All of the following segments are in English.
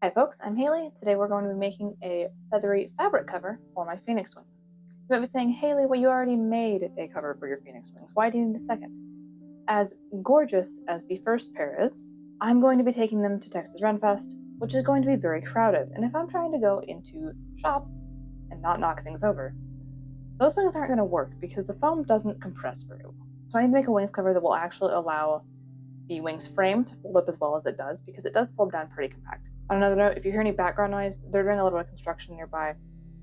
Hi folks, I'm Haley. Today we're going to be making a feathery fabric cover for my phoenix wings. You might be saying, Haley, well, you already made a cover for your phoenix wings. Why do you need a second? As gorgeous as the first pair is, I'm going to be taking them to Texas Renfest, which is going to be very crowded. And if I'm trying to go into shops and not knock things over, those wings aren't going to work because the foam doesn't compress very well. So I need to make a wings cover that will actually allow the wings frame to fold up as well as it does, because it does fold down pretty compact. On another note, if you hear any background noise, they're doing a little bit of construction nearby.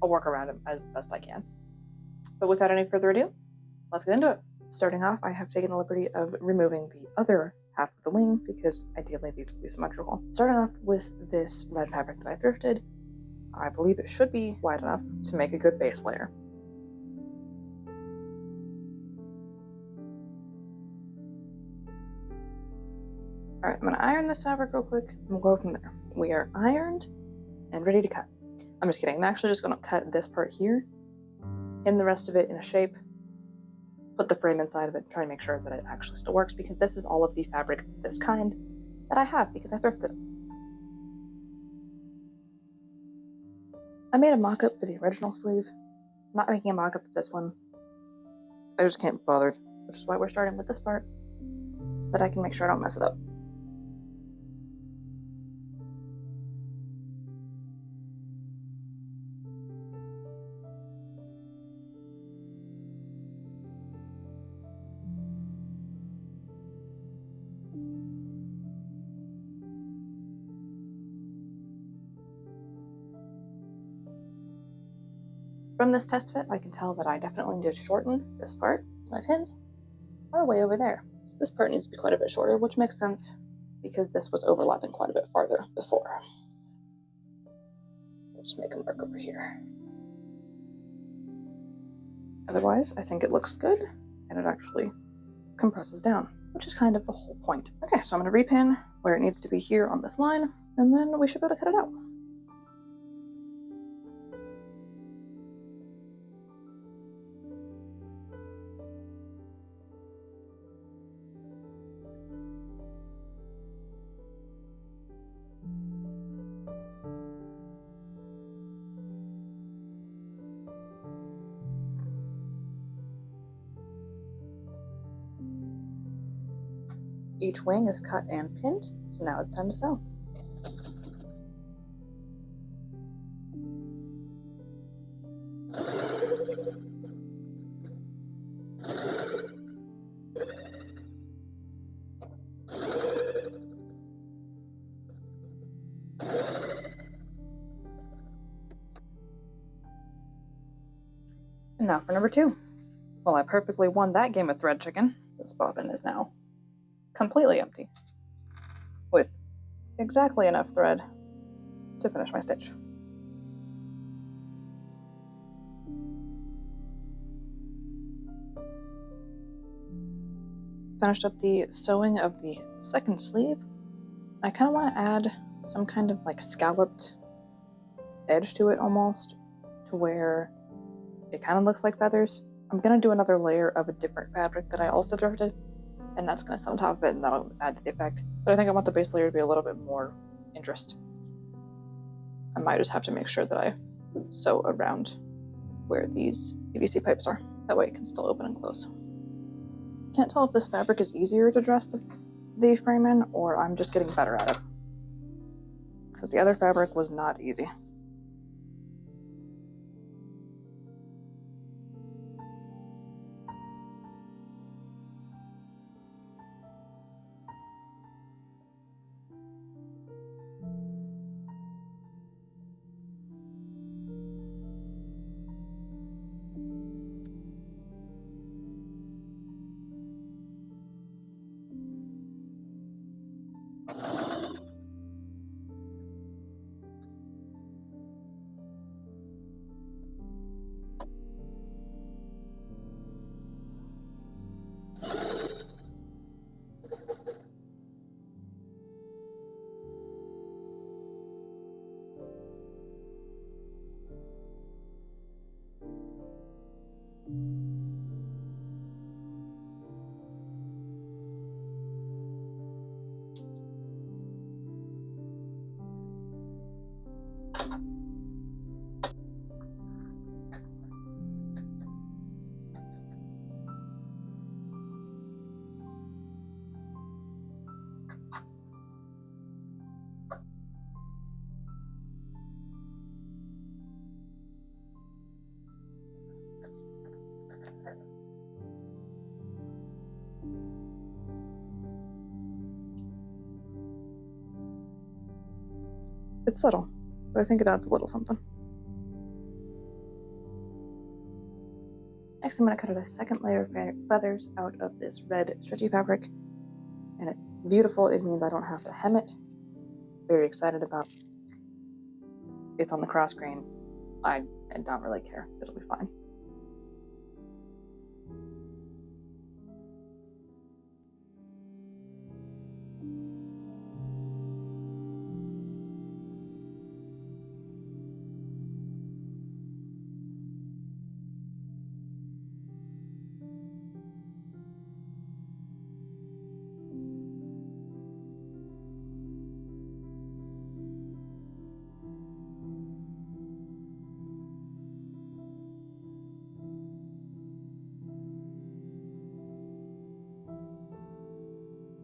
I'll work around it as best I can. But without any further ado, let's get into it. Starting off, I have taken the liberty of removing the other half of the wing because ideally these will be symmetrical. Starting off with this red fabric that I thrifted, I believe it should be wide enough to make a good base layer. All right, I'm gonna iron this fabric real quick and we'll go from there. We are ironed and ready to cut. I'm just kidding. I'm actually just gonna cut this part here, pin the rest of it in a shape, put the frame inside of it, try to make sure that it actually still works, because this is all of the fabric of this kind that I have because I thrifted it. I made a mock-up for the original sleeve. I'm not making a mock-up for this one. I just can't be bothered, which is why we're starting with this part, so that I can make sure I don't mess it up. From this test fit, I can tell that I definitely need to shorten this part. My pins are way over there. So this part needs to be quite a bit shorter, which makes sense because this was overlapping quite a bit farther before. We'll just make a mark over here. Otherwise, I think it looks good, and it actually compresses down, which is kind of the whole point. Okay, so I'm gonna repin where it needs to be here on this line, and then we should be able to cut it out. Each wing is cut and pinned, so now it's time to sew. And now for number 2. Well, I perfectly won that game of thread chicken. This bobbin is now completely empty, with exactly enough thread to finish my stitch. Finished up the sewing of the second sleeve. I kind of want to add some kind of like scalloped edge to it almost, to where it kind of looks like feathers. I'm gonna do another layer of a different fabric that I also thrifted, and that's gonna sit on top of it, and that'll add to the effect. But I think I want the base layer to be a little bit more interest. I might just have to make sure that I sew around where these PVC pipes are. That way it can still open and close. Can't tell if this fabric is easier to dress the frame in, or I'm just getting better at it, because the other fabric was not easy. It's subtle, but I think it adds a little something. Next, I'm going to cut out a second layer of feathers out of this red stretchy fabric, and it's beautiful. It means I don't have to hem it. Very excited about it. It's on the cross grain. I don't really care. It'll be fine.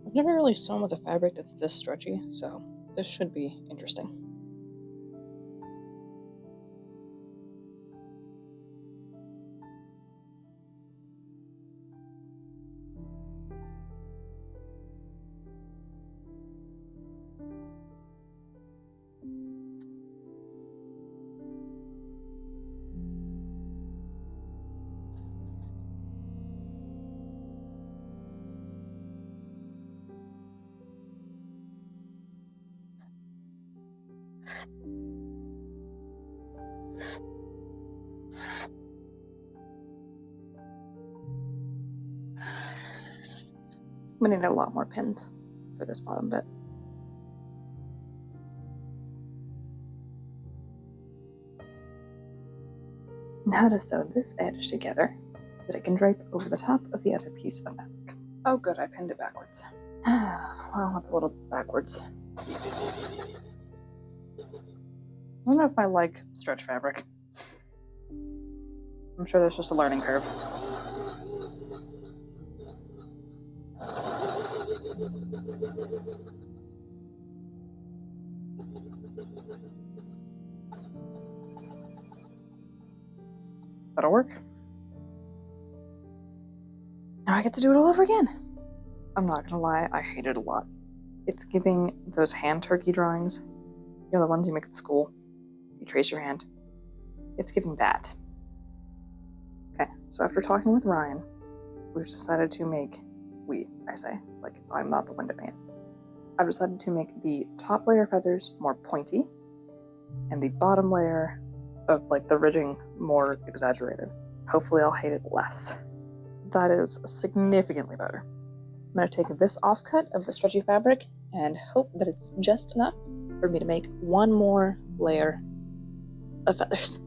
I've never really sewn with a fabric that's this stretchy, so this should be interesting. I'm gonna need a lot more pins for this bottom bit. Now to sew this edge together so that it can drape over the top of the other piece of fabric. Oh good, I pinned it backwards. Well, that's a little backwards. I don't know if I like stretch fabric. I'm sure there's just a learning curve. That'll work. Now I get to do it all over again. I'm not gonna lie, I hate it a lot. It's giving those hand turkey drawings. You know, the ones you make at school. You trace your hand. It's giving that. Okay, so after talking with Ryan, we've decided to make, I say, like I'm not the one doing it. I've decided to make the top layer feathers more pointy and the bottom layer of like the ridging more exaggerated. Hopefully I'll hate it less. That is significantly better. I'm going to take this offcut of the stretchy fabric and hope that it's just enough for me to make one more layer of feathers.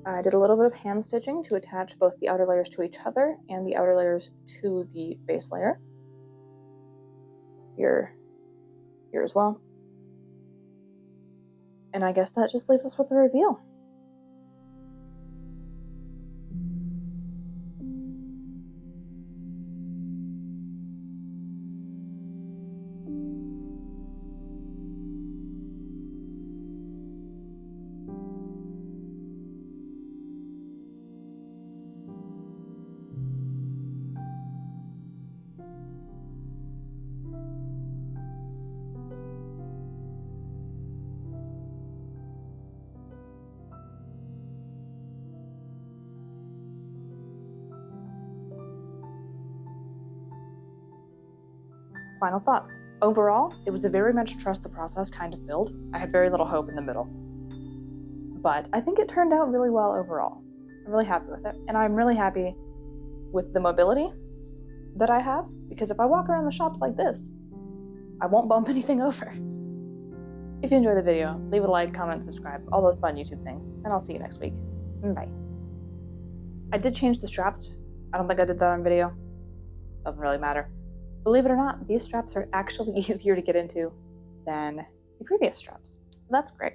I did a little bit of hand stitching to attach both the outer layers to each other and the outer layers to the base layer. Here as well. And I guess that just leaves us with the reveal. final thoughts. Overall, it was a very much trust the process kind of build. I had very little hope in the middle. But I think it turned out really well overall. I'm really happy with it. And I'm really happy with the mobility that I have, because if I walk around the shops like this, I won't bump anything over. If you enjoyed the video, leave a like, comment, subscribe, all those fun YouTube things, and I'll see you next week. Bye. I did change the straps. I don't think I did that on video. Doesn't really matter. Believe it or not, these straps are actually easier to get into than the previous straps. So that's great.